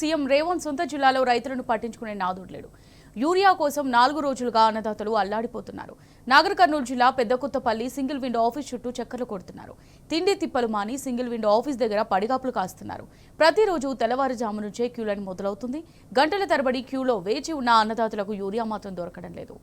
CM Revanth సొంత జిల్లాలో రైతులను పట్టించుకునే నాదుడు లేడు. యూరియా కోసం 4 రోజులుగా అన్నదాతలు అల్లాడిపోతున్నారు. నాగర్ కర్నూలు జిల్లా పెద్దకొత్తపల్లి సింగిల్ విండో ఆఫీస్ చుట్టూ చక్కర్లు కొడుతున్నారు. తిండి తిప్పలు మాని సింగిల్ విండో ఆఫీస్ దగ్గర పడిగాపులు కాస్తున్నారు. ప్రతిరోజు తెల్లవారుజాము నుంచే క్యూలైన్ మొదలవుతుంది. గంటల తరబడి క్యూలో వేచి ఉన్న అన్నదాతలకు యూరియా మాత్రం దొరకడం లేదు.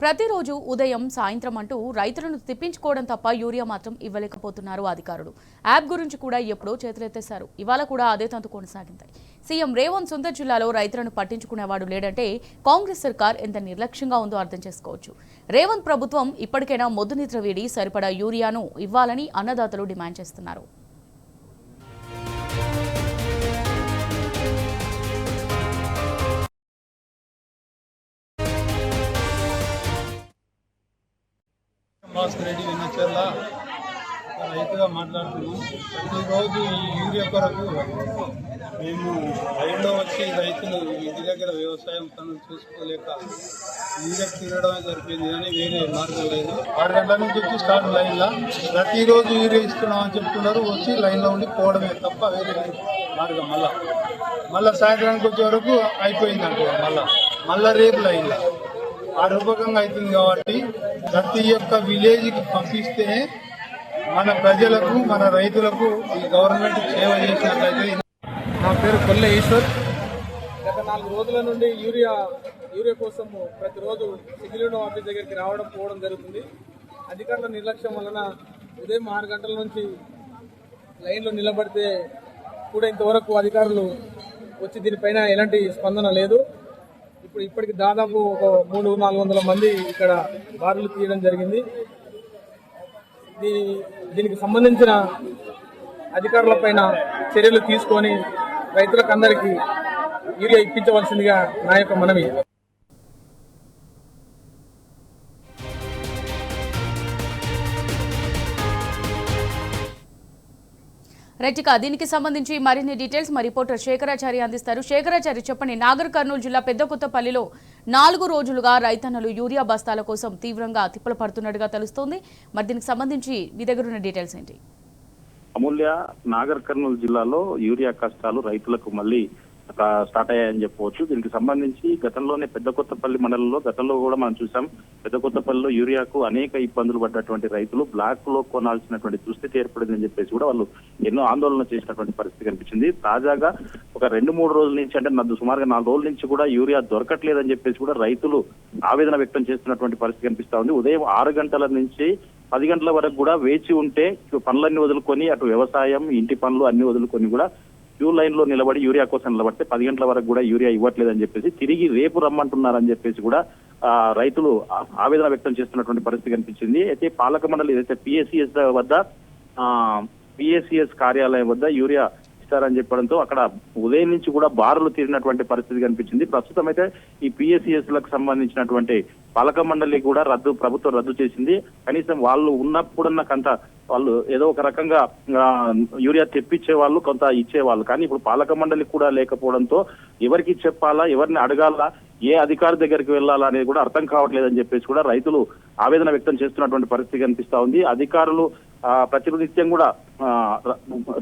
ప్రతిరోజు ఉదయం సాయంత్రం అంటూ రైతులను తిప్పించుకోవడం తప్ప యూరియా మాత్రం ఇవ్వలేకపోతున్నారు అధికారులు. యాప్ గురించి కూడా ఎప్పుడో చేతులెత్తేశారు. ఇవాళ కూడా అదే తంతు కొనసాగింది. సీఎం రేవంత్ సొంత జిల్లాలో రైతులను పట్టించుకునేవాడు లేడంటే కాంగ్రెస్ సర్కార్ ఎంత నిర్లక్ష్యంగా ఉందో అర్థం చేసుకోవచ్చు. రేవంత్ ప్రభుత్వం ఇప్పటికైనా మొద్దు నిద్ర వీడి సరిపడా యూరియాను ఇవ్వాలని అన్నదాతలు డిమాండ్ చేస్తున్నారు. భాస్కర్ రెడ్డి వెన్నచర్ల రైతుగా మాట్లాడుతున్నాం. ప్రతిరోజు ఈ యూరియా కొరకు మేము రైల్లో వచ్చి రైతులు ఇంటి దగ్గర వ్యవసాయం పనులు చూసుకోలేక యూరియా తిరగడమే సరిపోయింది కానీ వేరే మార్గం లేదు. 6 గంటల నుంచి వచ్చి స్టార్ట్ లైన్లో ప్రతిరోజు యూరియా ఇస్తున్నామని చెప్తున్నారు. వచ్చి లైన్లో ఉండి పోవడమే తప్ప వేరే మార్గం. మళ్ళీ సాయంత్రానికి వచ్చే వరకు అయిపోయిందంట. మళ్ళా రేపు లైన్లో ఆ రూపకంగా అవుతుంది. కాబట్టి ప్రతి ఒక్క విలేజ్కి పంపిస్తే మన ప్రజలకు మన రైతులకు ఈ గవర్నమెంట్ సేవ చేసినట్లయితే. నా పేరు కొల్లె ఈశ్వర్. గత 4 రోజుల నుండి యూరియా కోసం ప్రతిరోజు సింగిల్ ఆఫీస్ దగ్గరికి రావడం పోవడం జరుగుతుంది. అధికారుల నిర్లక్ష్యం వలన ఉదయం 6 గంటల నుంచి లైన్లో నిలబడితే కూడా ఇంతవరకు అధికారులు వచ్చి దీనిపైన ఎలాంటి స్పందన లేదు. ఇప్పటికి దాదాపు ఒక 300-400 మంది ఇక్కడ బారులు తీయడం జరిగింది. దీనికి సంబంధించిన అధికారుల పైన చర్యలు తీసుకొని రైతులకు అందరికీ యూరియా ఇప్పించవలసిందిగా నా యొక్క మనవి. రైట్గా దీనికి సంబంధించి మరిన్ని డీటెయిల్స్ మా రిపోర్టర్ శేఖరాచారి అందిస్తారు. శేఖరాచారి చెప్పండి, నాగర్ కర్నూలు జిల్లా పెద్దకొత్తపల్లిలో 4 రోజులుగా రైతన్నలు యూరియా బస్తాల కోసం తీవ్రంగా తిప్పలు పడుతున్నట్టుగా తెలుస్తోంది. మరి దీనికి సంబంధించి మీ దగ్గర ఉన్న డీటెయిల్స్ ఏంటి? అమూల్య, నాగర్ కర్నూలు జిల్లాలో యూరియా కష్టాలు రైతులకు మళ్ళీ స్టార్ట్ అయ్యాయని చెప్పవచ్చు. దీనికి సంబంధించి గతంలోనే పెద్దకొత్తపల్లి మండలంలో గతంలో కూడా మనం చూసాం. పెద్దకొత్తపల్లిలో యూరియాకు అనేక ఇబ్బందులు పడ్డటువంటి రైతులు బ్లాక్ లో కొనాల్సినటువంటి దుస్థితి ఏర్పడిందని చెప్పేసి కూడా వాళ్ళు ఎన్నో ఆందోళన చేసినటువంటి పరిస్థితి కనిపించింది. తాజాగా ఒక 2-3 రోజుల నుంచి, అంటే సుమారుగా 4 రోజుల నుంచి కూడా యూరియా దొరకట్లేదని చెప్పేసి కూడా రైతులు ఆవేదన వ్యక్తం చేస్తున్నటువంటి పరిస్థితి కనిపిస్తా ఉంది. ఉదయం 6 గంటల నుంచి 10 గంటల వరకు కూడా వేచి ఉంటే పనులన్నీ వదులుకొని అటు వ్యవసాయం, ఇంటి పనులు అన్ని వదులుకొని కూడా క్యూ లైన్ లో నిలబడి యూరియా కోసం నిలబడితే 10 గంటల వరకు కూడా యూరియా ఇవ్వట్లేదని చెప్పేసి తిరిగి రేపు రమ్మంటున్నారని చెప్పేసి కూడా రైతులు ఆవేదన వ్యక్తం చేస్తున్నటువంటి పరిస్థితి కనిపించింది. అయితే పాలక మండలి ఏదైతే పిఎస్సిఎస్ కార్యాలయం వద్ద యూరియా ఇస్తారని చెప్పడంతో అక్కడ ఉదయం నుంచి కూడా బారులు తీరినటువంటి పరిస్థితి కనిపించింది. ప్రస్తుతం అయితే ఈ పిఎస్సిఎస్ లకు సంబంధించినటువంటి పాలక మండలి కూడా ప్రభుత్వం రద్దు చేసింది. కనీసం వాళ్ళు ఉన్నప్పుడన్న కొంత వాళ్ళు ఏదో ఒక రకంగా యూరియా తెప్పించే వాళ్ళు, కొంత ఇచ్చేవాళ్ళు. కానీ ఇప్పుడు పాలక మండలి కూడా లేకపోవడంతో ఎవరికి చెప్పాలా, ఎవరిని అడగాలా, ఏ అధికారి దగ్గరికి వెళ్ళాలా అనేది కూడా అర్థం కావట్లేదని చెప్పేసి కూడా రైతులు ఆవేదన వ్యక్తం చేస్తున్నటువంటి పరిస్థితి కనిపిస్తా ఉంది. అధికారులు ప్రతినిత్యం కూడా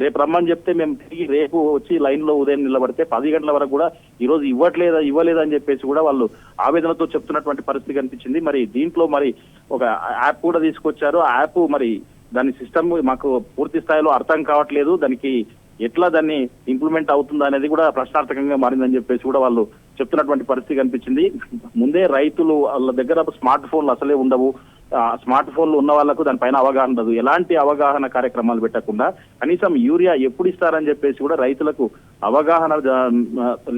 రేపు రమ్మని చెప్తే మేము తిరిగి రేపు వచ్చి లైన్ లో ఉదయం నిలబడితే 10 గంటల వరకు కూడా ఈ రోజు ఇవ్వలేదని చెప్పేసి కూడా వాళ్ళు ఆవేదనతో చెప్తున్నటువంటి పరిస్థితి కనిపించింది. మరి దీంట్లో మరి ఒక యాప్ కూడా తీసుకొచ్చారు. ఆ యాప్ మరి దాని సిస్టమ్ మాకు పూర్తి స్థాయిలో అర్థం కావట్లేదు, దానికి ఎట్లా దాన్ని ఇంప్లిమెంట్ అవుతుందా అనేది కూడా ప్రశ్నార్థకంగా మారిందని చెప్పేసి కూడా వాళ్ళు చెప్తున్నటువంటి పరిస్థితి కనిపించింది. ముందే రైతులు వాళ్ళ దగ్గర స్మార్ట్ ఫోన్లు అసలే ఉండవు. స్మార్ట్ ఫోన్లు ఉన్న వాళ్లకు దానిపైన అవగాహన ఉండదు. ఎలాంటి అవగాహన కార్యక్రమాలు పెట్టకుండా కనీసం యూరియా ఎప్పుడు ఇస్తారని చెప్పేసి కూడా రైతులకు అవగాహన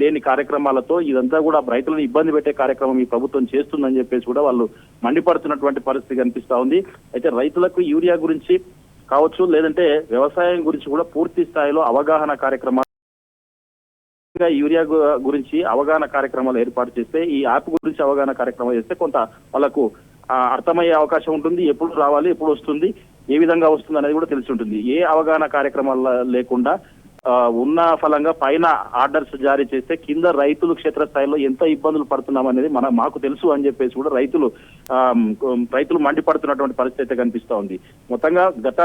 లేని కార్యక్రమాలతో ఇదంతా కూడా రైతులను ఇబ్బంది పెట్టే కార్యక్రమం ఈ ప్రభుత్వం చేస్తుందని చెప్పేసి కూడా వాళ్ళు మండిపడుతున్నటువంటి పరిస్థితి కనిపిస్తా ఉంది. అయితే రైతులకు యూరియా గురించి కావచ్చు, లేదంటే వ్యవసాయం గురించి కూడా పూర్తి స్థాయిలో అవగాహన కార్యక్రమాలు, యూరియా గురించి అవగాహన కార్యక్రమాలు ఏర్పాటు చేస్తే, ఈ యాప్ గురించి అవగాహన కార్యక్రమాలు చేస్తే కొంత వాళ్ళకు అర్థమయ్యే అవకాశం ఉంటుంది. ఎప్పుడు రావాలి, ఎప్పుడు వస్తుంది, ఏ విధంగా వస్తుంది అనేది కూడా తెలిసి ఉంటుంది. ఏ అవగాహన కార్యక్రమాలు లేకుండా ఉన్న ఫలంగా పైన ఆర్డర్స్ జారీ చేస్తే కింద రైతులు క్షేత్రస్థాయిలో ఎంత ఇబ్బందులు పడుతున్నాం అనేది మాకు తెలుసు అని చెప్పేసి కూడా రైతులు మండిపడుతున్నటువంటి పరిస్థితి అయితే కనిపిస్తా ఉంది. మొత్తంగా గత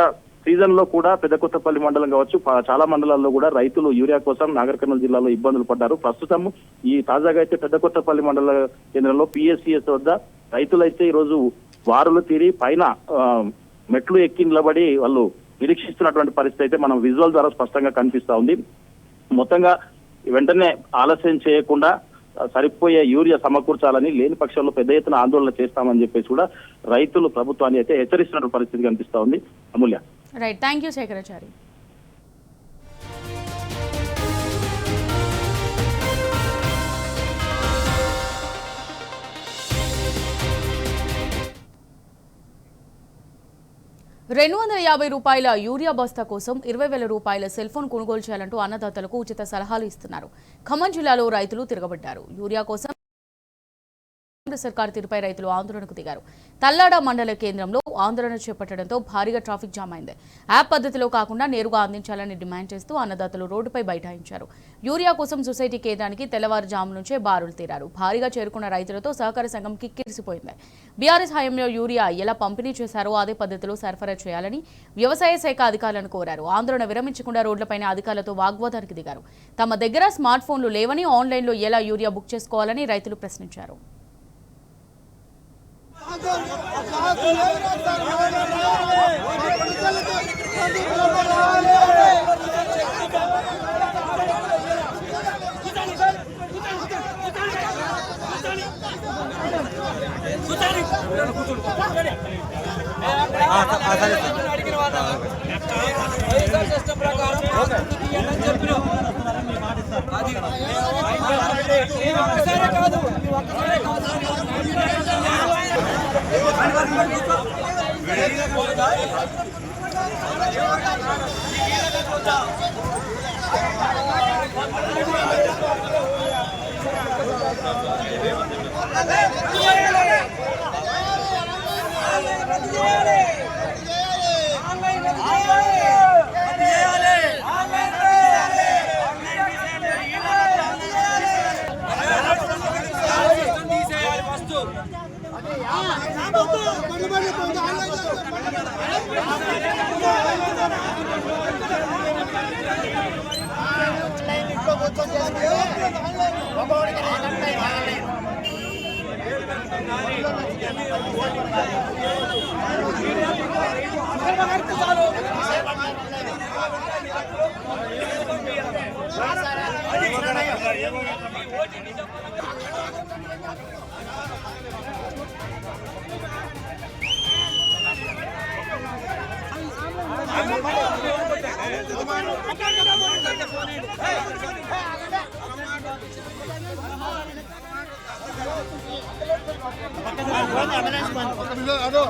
సీజన్ లో కూడా పెద్దకొత్తపల్లి మండలం కావచ్చు, చాలా మండలాల్లో కూడా రైతులు యూరియా కోసం నాగర్ కర్నూలు జిల్లాలో ఇబ్బందులు పడ్డారు. ప్రస్తుతం ఈ తాజాగా అయితే పెద్దకొత్తపల్లి మండల కేంద్రంలో PSCS వద్ద రైతులైతే ఈరోజు వారులు తీరి పైన మెట్లు ఎక్కి నిలబడి వాళ్ళు నిరీక్షిస్తున్నటువంటి పరిస్థితి అయితే మనం విజువల్ ద్వారా స్పష్టంగా కనిపిస్తా ఉంది. మొత్తంగా వెంటనే ఆలస్యం చేయకుండా సరిపోయే యూరియా సమకూర్చాలని, లేని పక్షంలో పెద్ద ఎత్తున ఆందోళన చేస్తామని చెప్పేసి కూడా రైతులు ప్రభుత్వాన్ని అయితే హెచ్చరిస్తున్న పరిస్థితి కనిపిస్తా ఉంది. Amulya. Right, thank you Shekharachari. ₹250 urea బస్తా కోసం 20,000 రూపాయల సెల్ ఫోన్ కొనుగోలు చేయాలంటూ అన్నదాతలకు ఉచిత సలహాలు ఇస్తున్నారు. ఖమ్మం జిల్లాలో రైతులు తిరగబడ్డారు. యూరియా కోసం సర్కారు తీరుపై రైతులు ఆందోళనకు దిగారు. తల్లాడ మండల కేంద్రంలో ఆందోళన చేపట్టడంతో భారీగా ట్రాఫిక్ జామ్ అయింది. యాప్ పద్ధతిలో కాకుండా నేరుగా అందించాలని డిమాండ్ చేస్తూ అన్నదాతలు రోడ్డుపై బైఠాయించారు. యూరియా కోసం సొసైటీ కేంద్రానికి తెల్లవారుజాము నుంచే బారులు తీరారు. భారీగా చేరుకున్న రైతులతో సహకార సంఘం కిక్కిరిసిపోయింది. బీఆర్ఎస్ హయాంలో యూరియా ఎలా పంపిణీ చేశారో అదే పద్ధతిలో సరఫరా చేయాలని వ్యవసాయ శాఖ అధికారులను కోరారు. ఆందోళన విరమించకుండా రోడ్లపైన అధికారులతో వాగ్వాదానికి దిగారు. తమ దగ్గర స్మార్ట్ ఫోన్లు లేవని, ఆన్లైన్లో ఎలా యూరియా బుక్ చేసుకోవాలని రైతులు ప్రశ్నించారు. అదో